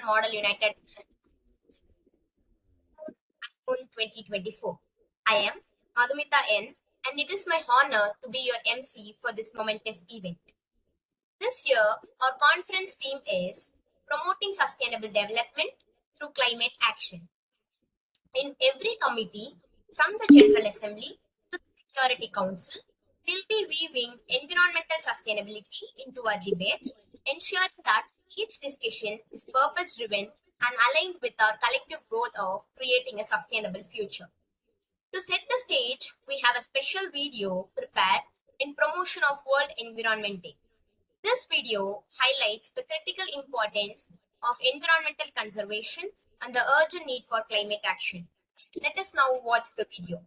CMUN Model United Nations 2024. I am Madhumita N, and it is my honor to be your MC for this momentous event. This year, our conference theme is Promoting Sustainable Development Through Climate Action. In every committee, from the General Assembly to the Security Council, we'll be weaving environmental sustainability into our debates, ensuring that each discussion is purpose-driven and aligned with our collective goal of creating a sustainable future. To set the stage, we have a special video prepared in promotion of World Environment Day. This video highlights the critical importance of environmental conservation and the urgent need for climate action. Let us now watch the video.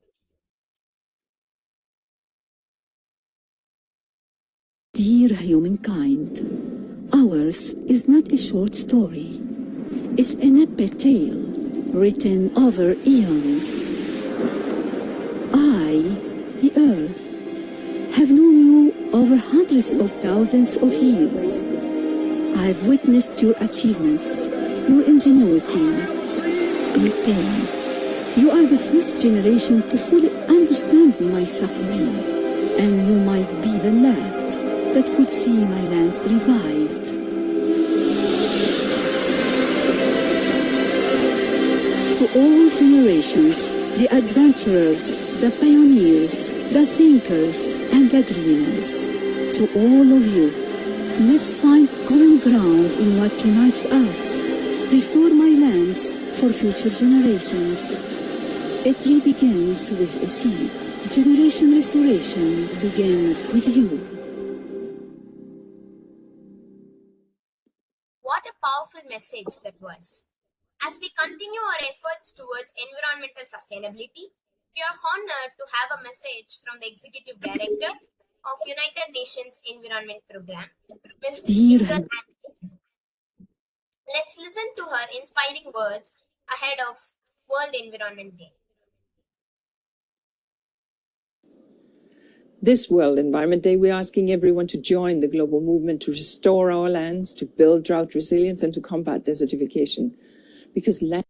Dear humankind, ours is not a short story. It's an epic tale written over eons. I, the Earth, have known you over hundreds of thousands of years. I've witnessed your achievements, your ingenuity, your pain. You are the first generation to fully understand my suffering, and you might be the last that could see my lands revived. To all generations, the adventurers, the pioneers, the thinkers, and the dreamers, to all of you, let's find common ground in what unites us. Restore my lands for future generations. It all begins with a seed. Generation restoration begins with you. What a powerful message that was. As we continue our efforts towards environmental sustainability, we are honored to have a message from the Executive Director of United Nations Environment Program, Ms. Anderson. Let's listen to her inspiring words ahead of World Environment Day. This World Environment Day, we're asking everyone to join the global movement to restore our lands, to build drought resilience, and to combat desertification. Because land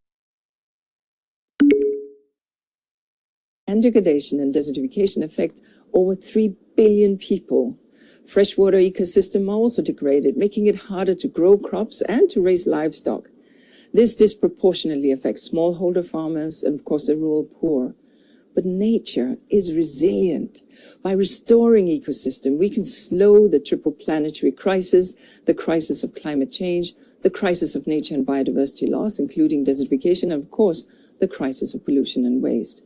degradation and desertification affect over 3 billion people. Freshwater ecosystems are also degraded, making it harder to grow crops and to raise livestock. This disproportionately affects smallholder farmers and, of course, the rural poor. But nature is resilient. By restoring ecosystem, we can slow the triple planetary crisis, the crisis of climate change, the crisis of nature and biodiversity loss, including desertification, and of course, the crisis of pollution and waste.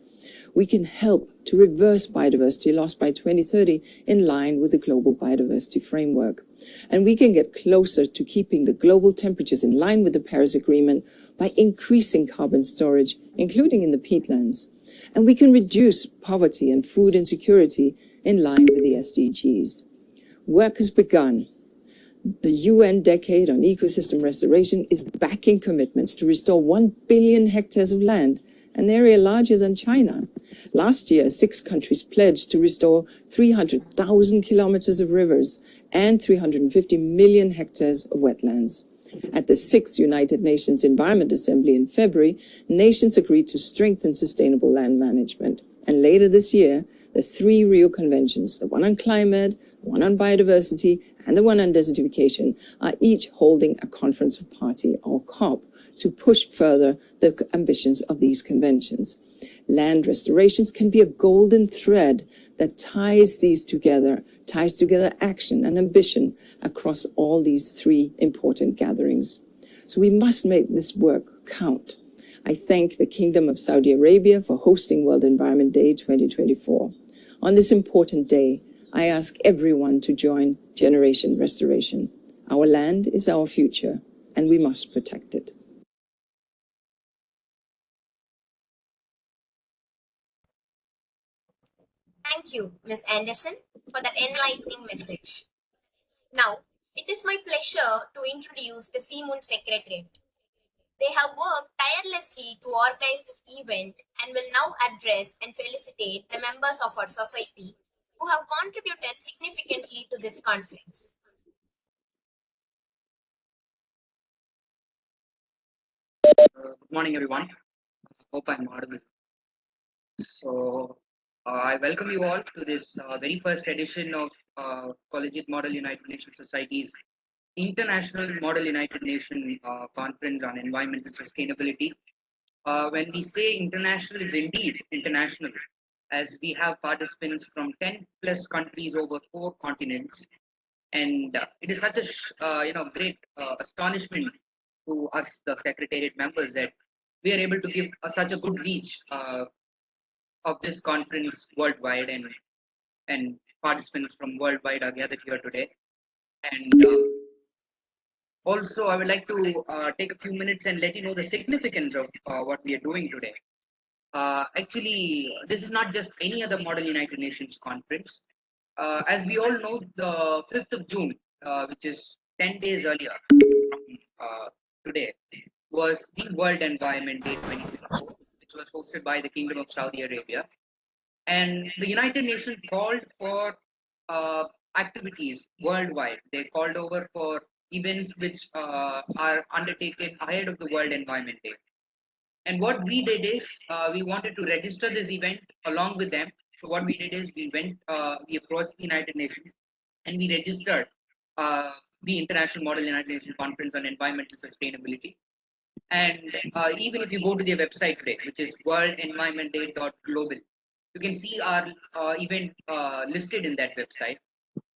We can help to reverse biodiversity loss by 2030 in line with the global biodiversity framework. And we can get closer to keeping the global temperatures in line with the Paris Agreement by increasing carbon storage, including in the peatlands. And we can reduce poverty and food insecurity in line with the SDGs. Work has begun. The UN Decade on Ecosystem Restoration is backing commitments to restore 1 billion hectares of land, an area larger than China. Last year, 6 countries pledged to restore 300,000 kilometers of rivers and 350 million hectares of wetlands. At the 6th United Nations Environment Assembly in February, nations agreed to strengthen sustainable land management. And later this year, the 3 Rio Conventions, the one on climate, the one on biodiversity, and the one on desertification, are each holding a conference of party, or COP, to push further the ambitions of these conventions. Land restorations can be a golden thread that ties together action and ambition across all these 3 important gatherings. So we must make this work count. I thank the Kingdom of Saudi Arabia for hosting World Environment Day 2024. On this important day, I ask everyone to join Generation Restoration. Our land is our future, and we must protect it. Thank you, Ms. Anderson, for that enlightening message. Now, it is my pleasure to introduce the CMUN Secretariat. They have worked tirelessly to organize this event and will now address and felicitate the members of our society who have contributed significantly to this conference. Good morning, everyone. Hope I'm audible. So, I welcome you all to this very first edition of Collegiate Model United Nations Society's International Model United Nations Conference on Environmental Sustainability. When we say international, it's indeed international, as we have participants from 10 plus countries over 4 continents. And it is such a great astonishment to us, the Secretariat members, that we are able to give such a good reach of this conference worldwide, and participants from worldwide are gathered here today. And also, I would like to take a few minutes and let you know the significance of what we are doing today. Actually, this is not just any other Model United Nations conference. As we all know, the 5th of June, which is 10 days earlier from today, was the World Environment Day 2024, which was hosted by the Kingdom of Saudi Arabia. And the United Nations called for activities worldwide. They called over for events which are undertaken ahead of the World Environment Day. And what we did is we wanted to register this event along with them. So what we did is we approached the United Nations and we registered the International Model United Nations Conference on Environmental Sustainability. And even if you go to their website today, which is worldenvironmentday.global, you can see our event listed in that website.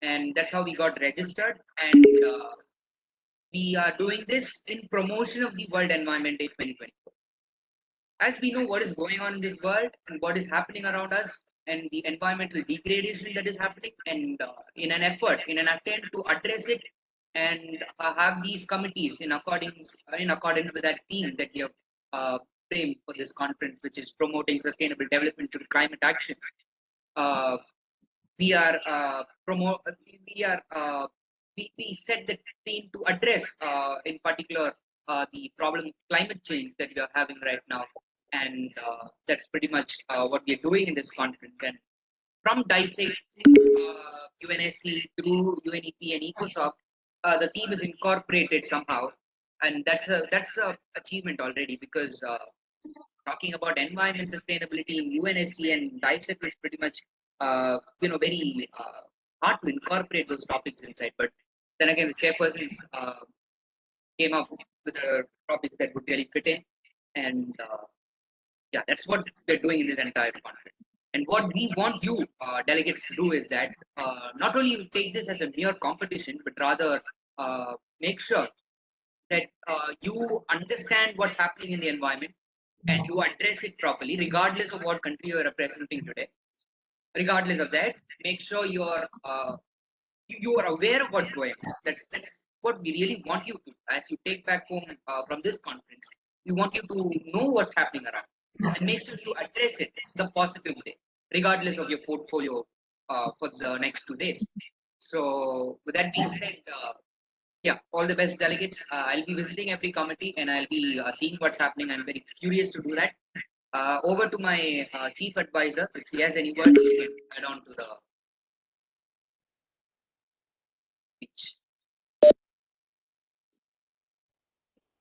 And that's how we got registered. And we are doing this in promotion of the World Environment Day 2024. As we know what is going on in this world and what is happening around us and the environmental degradation that is happening, and in an attempt to address it and have these committees in accordance with that theme that we have framed for this conference, which is promoting sustainable development through climate action. Uh, we are promote we are we set the theme to address in particular the problem of climate change that we are having right now, and that's pretty much what we are doing in this conference. And from DISEC, UNSC through UNEP and ECOSOC, the theme is incorporated somehow, and that's a achievement already, because talking about environment sustainability in UNSC and DISEC is pretty much very hard to incorporate those topics inside. But then again, the chairpersons came up with the topics that would really fit in, and yeah, that's what we're doing in this entire conference. And what we want you delegates to do is that not only you take this as a mere competition, but rather make sure that you understand what's happening in the environment and you address it properly, regardless of what country you're representing today. Regardless of that, make sure you are aware of what's going on. That's what we really want you to. As you take back home from this conference, we want you to know what's happening around and make sure you address it the positive way, regardless of your portfolio for the next 2 days. So, with that being said, yeah, all the best, delegates. I'll be visiting every committee and I'll be seeing what's happening. I'm very curious to do that. Over to my chief advisor. If he has any words, he can add on to the speech.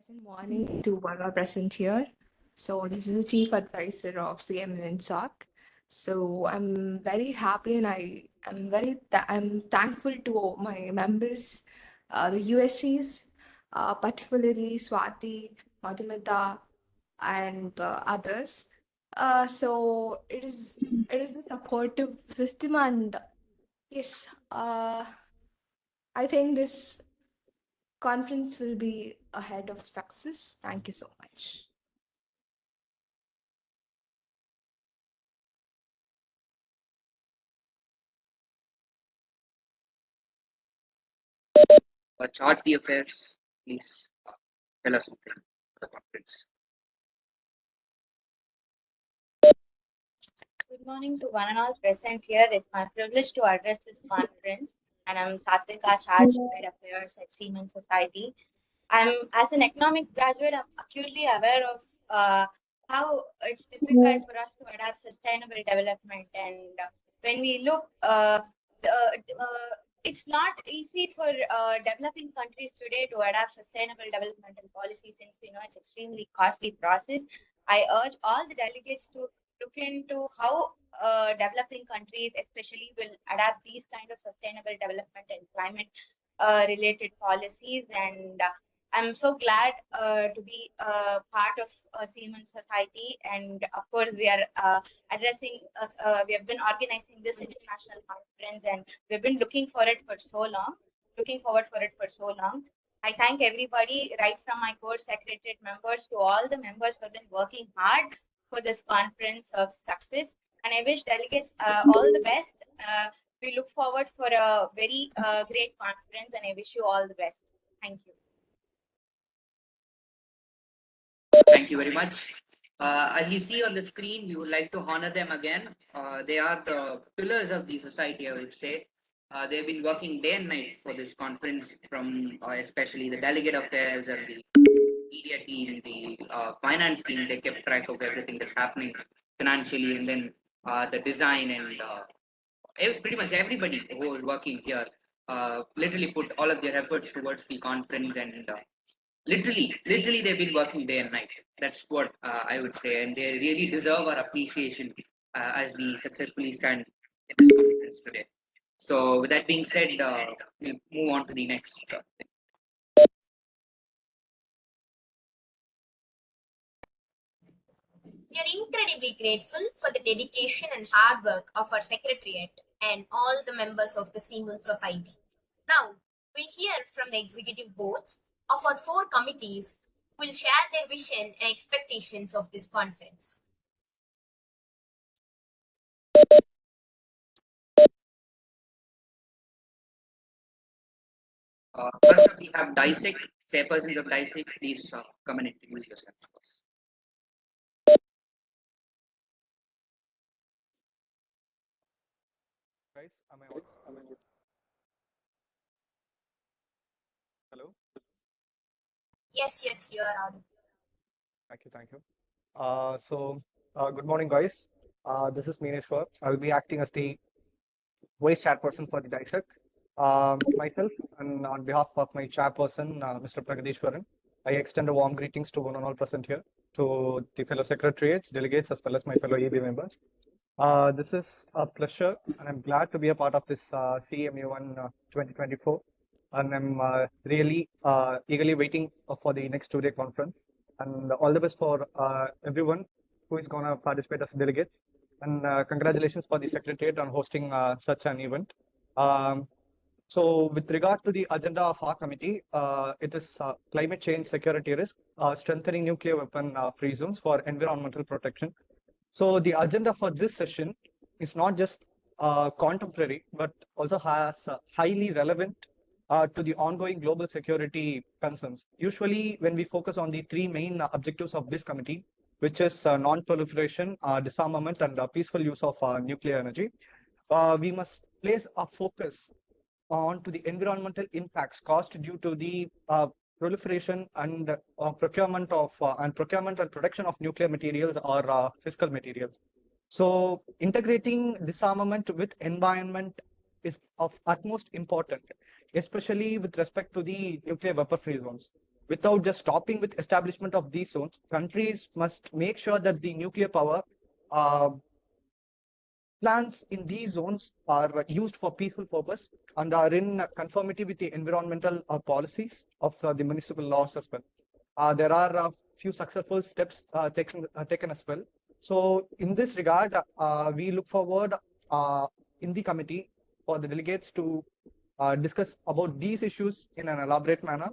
Good morning to all are present here. So this is the Chief Advisor of CMUN-SOC. So I'm very happy and I'm thankful to my members, the USGs, particularly Swati, Madhumita, and others. So it is a supportive system, and yes, I think this conference will be ahead of success. Thank you so much. Charge the affairs, please tell us something for the conference. Good morning to one and all present here. It's my privilege to address this conference, and I'm Satvika, Charge Trade Affairs at CMUN Society. As an economics graduate, I'm acutely aware of how it's difficult for us to adapt sustainable development. And when we look, it's not easy for developing countries today to adopt sustainable developmental policy since we know it's extremely costly process. I urge all the delegates to look into how developing countries especially will adapt these kind of sustainable development and climate related policies. And I'm so glad to be part of CMUN society. And of course, we are addressing, we have been organizing this international conference and we've been looking for it for so long, looking forward for it for so long. I thank everybody, right from my core secretariat members to all the members who have been working hard for this conference of success. And I wish delegates all the best. We look forward for a very great conference, and I wish you all the best. Thank you. Thank you very much. As you see on the screen, we would like to honor them again. They are the pillars of the society, I would say. They've been working day and night for this conference, from especially the delegate affairs and the media team, the finance team. They kept track of everything that's happening financially, and then the design and pretty much everybody who was working here literally put all of their efforts towards the conference, and literally they've been working day and night. That's what I would say, and they really deserve our appreciation as we successfully stand in this conference today. So with that being said, we'll move on to the next We are incredibly grateful for the dedication and hard work of our Secretariat and all the members of the CMUN Society. Now, we'll hear from the executive boards of our 4 committees who will share their vision and expectations of this conference. first up, we have DISEC, chairpersons of DISEC. Please come and introduce yourself first. Guys, am I audible? Hello? Yes, you are audible. Thank you. Good morning, guys. This is Meeneshwar. I'll be acting as the vice chairperson for the DISEC. Myself, and on behalf of my chairperson, Mr. Pragadishwaran, I extend a warm greetings to one and all present here, to the fellow secretariats, delegates, as well as my fellow EB members. This is a pleasure, and I'm glad to be a part of this CMUN 2024. And I'm really eagerly waiting for the next 2-day conference. And all the best for everyone who is going to participate as delegates. And congratulations for the Secretariat on hosting such an event. So with regard to the agenda of our committee, it is climate change security risk, strengthening nuclear weapon free zones for environmental protection. So the agenda for this session is not just contemporary, but also has highly relevant to the ongoing global security concerns. Usually when we focus on the 3 main objectives of this committee, which is non-proliferation, disarmament, and peaceful use of nuclear energy, we must place our focus on to the environmental impacts caused due to the proliferation and procurement and production of nuclear materials or physical materials. So integrating disarmament with environment is of utmost importance, especially with respect to the nuclear weapon-free zones. Without just stopping with establishment of these zones, countries must make sure that the nuclear power plants in these zones are used for peaceful purpose and are in conformity with the environmental policies of the municipal laws as well. There are a few successful steps taken as well. So in this regard, we look forward in the committee for the delegates to discuss about these issues in an elaborate manner.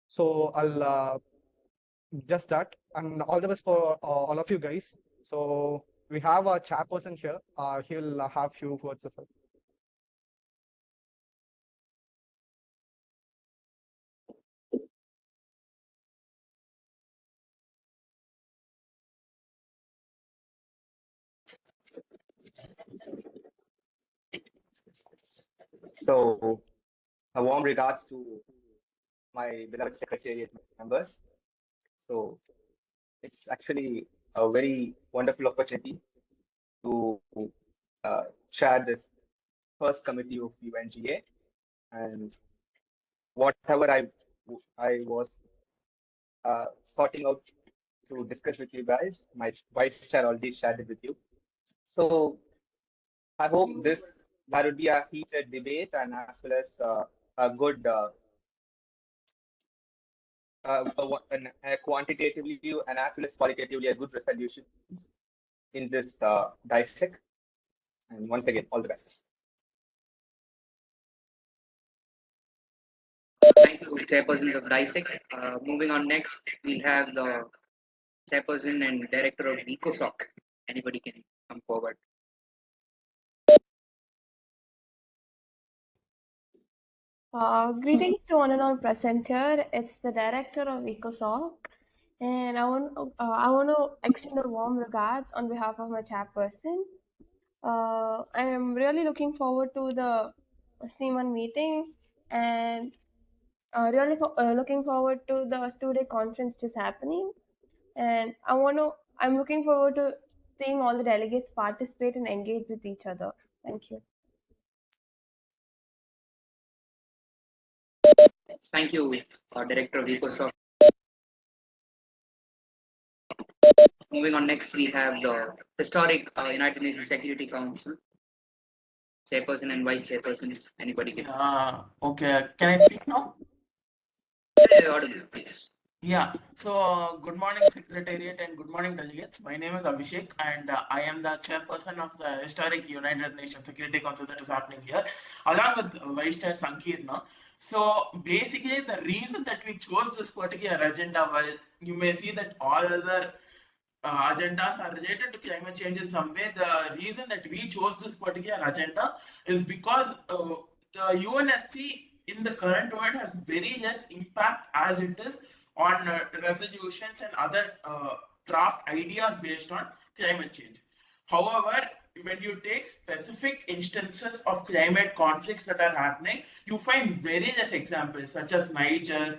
So I'll just that, and all the best for all of you guys. So we have a chairperson here. He'll have few words as well. So, a warm regards to my beloved secretariat members. So, it's actually a very wonderful opportunity to share this first committee of UNGA, and whatever I was sorting out to discuss with you guys, my vice chair already shared it with you. So I hope that would be a heated debate and as well as a good quantitatively and as well as qualitatively a good resolution in this dissect. And once again, all the best. Thank you, chairpersons of dissect. Moving on next, we'll have the chairperson and director of EcoSoc. Anybody can come forward. Greetings to one and all present here. It's the director of EcoSoc, and I want to extend a warm regards on behalf of my chairperson. I am really looking forward to the CMUN meeting, and looking forward to the 2-day conference which is happening. And I'm looking forward to seeing all the delegates participate and engage with each other. Thank you. Thank you, director of EcoSoc. Moving on next, we have the historic United Nations Security Council chairperson and vice chairpersons. Anybody can. Okay, can I speak now? Audible, please. Yeah, so good morning, Secretariat, and good morning, delegates. My name is Abhishek, and I am the chairperson of the historic United Nations Security Council that is happening here, along with Vice Chair Sankirna. So, basically, the reason that we chose this particular agenda, well, you may see that all other agendas are related to climate change in some way. The reason that we chose this particular agenda is because the UNSC in the current world has very less impact as it is on resolutions and other draft ideas based on climate change. However, when you take specific instances of climate conflicts that are happening, you find very less examples, such as Niger,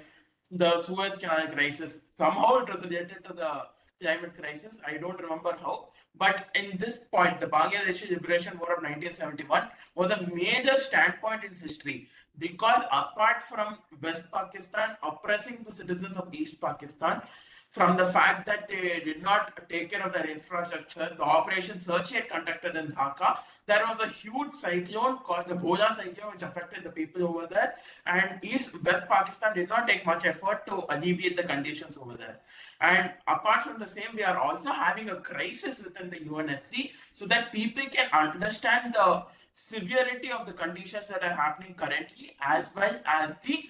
the Suez Canal crisis. Somehow it was related to the climate crisis. I don't remember how. But in this point, the Bangladeshi Liberation War of 1971 was a major standpoint in history because apart from West Pakistan oppressing the citizens of East Pakistan, from the fact that they did not take care of their infrastructure, the Operation Search had conducted in Dhaka, there was a huge cyclone called the Bhola cyclone, which affected the people over there. And West Pakistan did not take much effort to alleviate the conditions over there. And apart from the same, we are also having a crisis within the UNSC so that people can understand the severity of the conditions that are happening currently, as well as we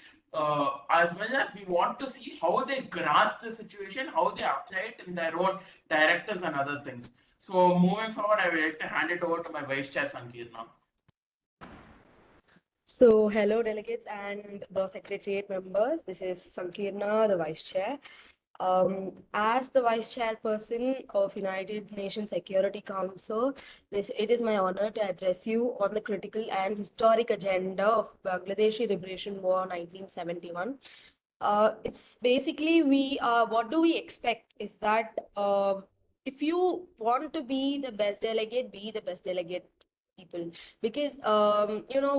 want to see how they grasp the situation, how they apply it in their own directives and other things. So moving forward, I would like to hand it over to my Vice Chair Sankirna. So, hello, delegates and the Secretariat members. This is Sankirna, the Vice Chair. As the Vice Chairperson of United Nations Security Council, it is my honor to address you on the critical and historic agenda of Bangladeshi Liberation War 1971. It's basically what do we expect is that if you want to be the best delegate, be the best delegate people, because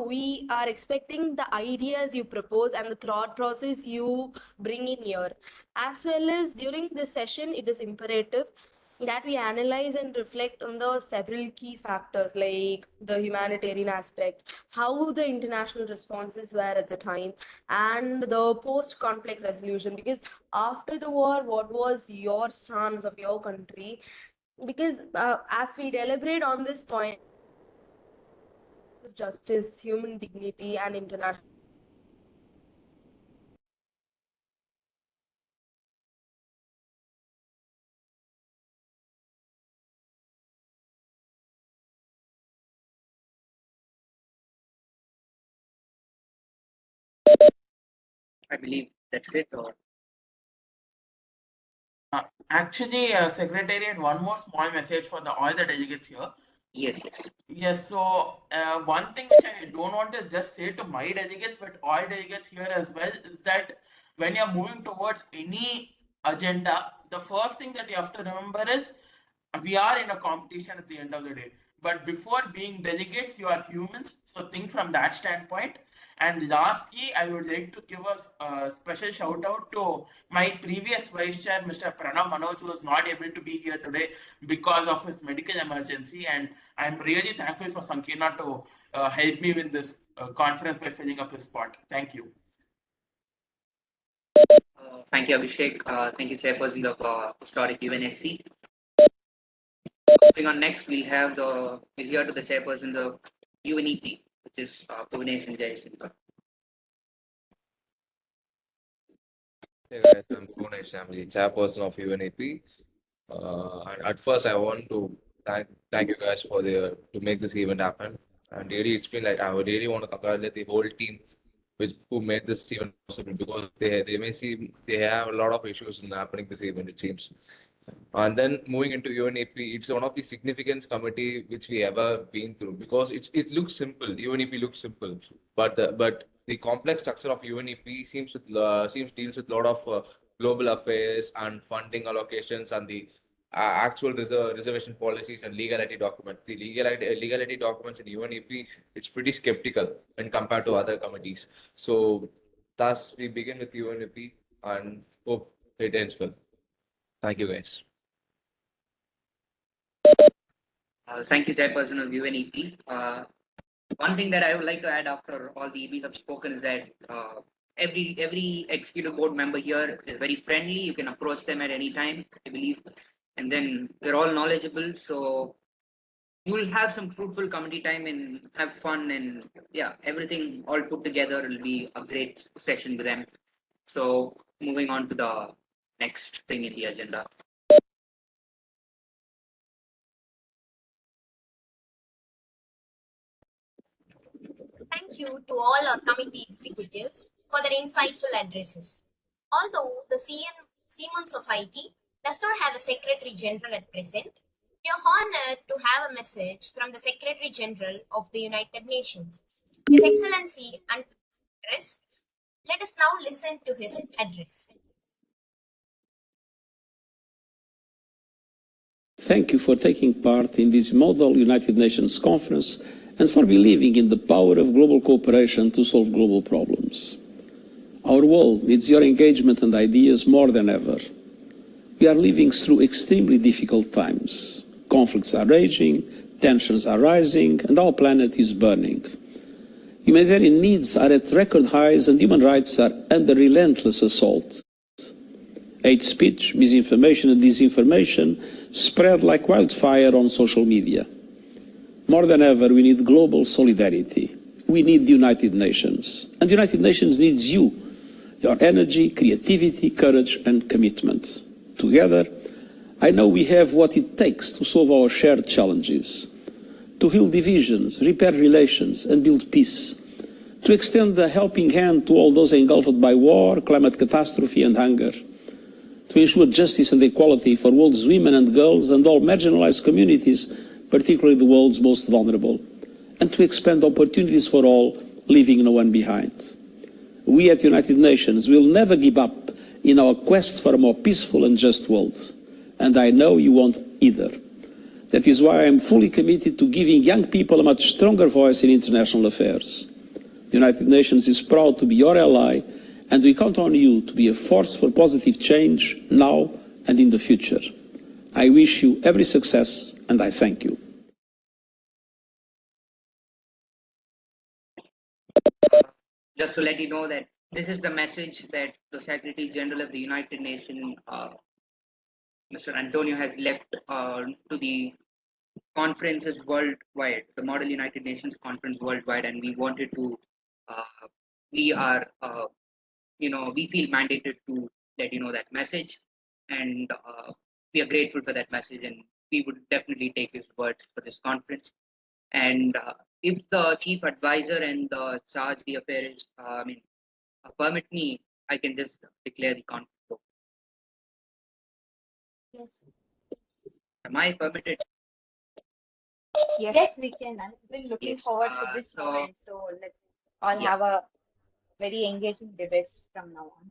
we are expecting the ideas you propose and the thought process you bring in here, as well as during this session it is imperative that we analyze and reflect on the several key factors like the humanitarian aspect, how the international responses were at the time, and the post-conflict resolution, because after the war what was your stance of your country, because as we deliberate on this point of justice, human dignity, and international. I believe that's it. Or Actually, Secretariat, one more small message for all the delegates here. yes, yes. Yes, so one thing which I don't want to just say to my delegates, but all delegates here as well, is that when you're moving towards any agenda, the first thing that you have to remember is we are in a competition at the end of the day. but before being delegates, you are humans. So think from that standpoint. And lastly, I would like to give a special shout out to my previous vice chair, Mr. Pranav Manoj, who was not able to be here today because of his medical emergency. And I'm really thankful for Sankirna to help me with this conference by filling up his spot. Thank you. Thank you, Abhishek. Thank you, Chairperson of Historic UNSC. Moving on next, we'll hear to the Chairperson of UNEP, which is Bhuvanesh and Jayasinha. Hey guys, I'm Bhuvanesh. I'm the chairperson of UNAP. And at first, I want to thank you guys for to make this event happen. And really, it's been like I would really want to congratulate the whole team who made this event possible because they may seem they have a lot of issues in happening this event, it seems. And then moving into UNEP, it's one of the significance committee which we ever been through because it looks simple. UNEP looks simple, but the complex structure of UNEP seems deals with a lot of global affairs and funding allocations and the actual reservation policies and legality documents. The legality documents in UNEP, it's pretty skeptical when compared to other committees. So thus we begin with UNEP and hope it ends well. Thank you guys. Thank you, Chairperson of UNEP. One thing that I would like to add after all the EBs have spoken is that every executive board member here is very friendly. You can approach them at any time, I believe, and then they're all knowledgeable. So you'll have some fruitful committee time and have fun, and yeah, everything all put together will be a great session with them. So moving on to the next thing in the agenda. Thank you to all our committee executives for their insightful addresses. Although the CMUN Society does not have a Secretary General at present, we are honored to have a message from the Secretary General of the United Nations, His Excellency Andres. Let us now listen to his address. Thank you for taking part in this Model United Nations Conference and for believing in the power of global cooperation to solve global problems. Our world needs your engagement and ideas more than ever. We are living through extremely difficult times. Conflicts are raging, tensions are rising, and our planet is burning. Humanitarian needs are at record highs and human rights are under relentless assault. Hate speech, misinformation and disinformation spread like wildfire on social media. More than ever, we need global solidarity. We need the United Nations. And the United Nations needs you, your energy, creativity, courage and commitment. Together, I know we have what it takes to solve our shared challenges, to heal divisions, repair relations and build peace, to extend a helping hand to all those engulfed by war, climate catastrophe and hunger, to ensure justice and equality for world's women and girls and all marginalized communities, particularly the world's most vulnerable, and to expand opportunities for all, leaving no one behind. We at the United Nations will never give up in our quest for a more peaceful and just world, and I know you won't either. That is why I am fully committed to giving young people a much stronger voice in international affairs. The United Nations is proud to be your ally, and we count on you to be a force for positive change now and in the future. I wish you every success, and I thank you. Just to let you know that this is the message that the Secretary General of the United Nations, Mr. Antonio, has left to the conferences worldwide, the Model United Nations Conference worldwide, and we wanted to, we are, we feel mandated to let you know that message, and we are grateful for that message, and we would definitely take his words for this conference. And if the chief advisor and the charge the affairs, permit me, I can just declare the conference. Yes. Am I permitted? Yes, we can. I've been looking Yes. forward to this moment. So let's all have a very engaging debates from now on.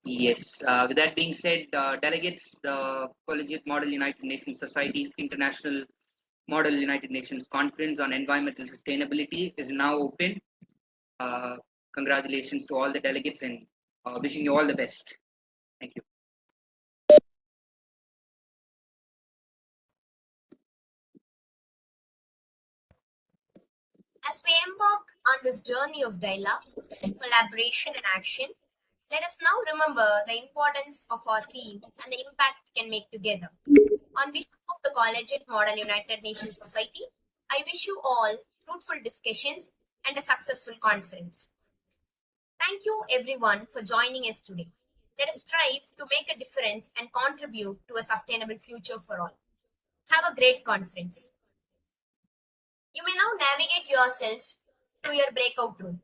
Yes. With that being said, delegates, the Collegiate Model United Nations Society's International Model United Nations Conference on Environmental Sustainability is now open. Congratulations to all the delegates and wishing you all the best. Thank you. As we embark on this journey of dialogue, collaboration, and action, let us now remember the importance of our theme and the impact we can make together. On behalf of the Collegiate Model United Nations Society, I wish you all fruitful discussions and a successful conference. Thank you everyone for joining us today. Let us strive to make a difference and contribute to a sustainable future for all. Have a great conference. You may now navigate yourselves to your breakout room.